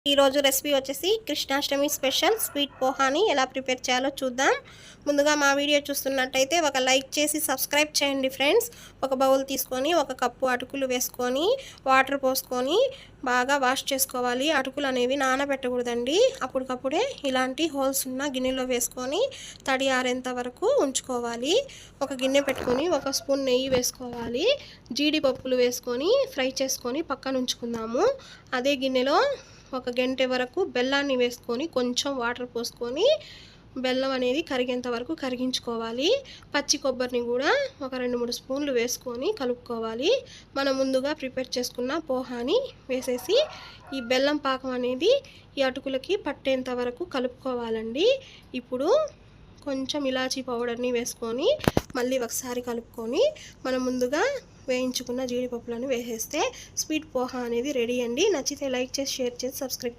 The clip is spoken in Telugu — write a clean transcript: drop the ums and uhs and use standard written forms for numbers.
ఈరోజు రెసిపీ వచ్చేసి కృష్ణాష్టమి స్పెషల్ స్వీట్ పోహాని ఎలా ప్రిపేర్ చేయాలో చూద్దాం. ముందుగా మా వీడియో చూస్తున్నట్టయితే ఒక లైక్ చేసి సబ్స్క్రైబ్ చేయండి ఫ్రెండ్స్. ఒక బౌల్ తీసుకొని ఒక కప్పు అటుకులు వేసుకొని వాటర్ పోసుకొని బాగా వాష్ చేసుకోవాలి. అటుకులు అనేవి నానబెట్టకూడదండి. అప్పటికప్పుడే ఇలాంటి హోల్స్ ఉన్న గిన్నెలో వేసుకొని తడి ఆరేంత వరకు ఉంచుకోవాలి. ఒక గిన్నె పెట్టుకొని ఒక స్పూన్ నెయ్యి వేసుకోవాలి. జీడిపప్పులు వేసుకొని ఫ్రై చేసుకొని పక్కన ఉంచుకుందాము. అదే గిన్నెలో ఒక గంట వరకు బెల్లాన్ని వేసుకొని కొంచెం వాటర్ పోసుకొని బెల్లం అనేది కరిగేంత వరకు కరిగించుకోవాలి. పచ్చి కొబ్బరిని కూడా ఒక 2-3 స్పూన్లు వేసుకొని కలుపుకోవాలి. మనం ముందుగా ప్రిపేర్ చేసుకున్న పోహాని వేసేసి ఈ బెల్లం పాకం అనేది ఈ అటుకులకి పట్టేంత వరకు కలుపుకోవాలండి. ఇప్పుడు కొంచెం ఇలాచీ పౌడర్ని వేసుకొని మళ్ళీ ఒకసారి కలుపుకొని మనం ముందుగా వేయించుకున్న జీడిపప్పులను వేసేస్తే స్వీట్ పోహా అనేది రెడీ అండి. నచ్చితే లైక్ చేసి షేర్ చేసి సబ్స్క్రైబ్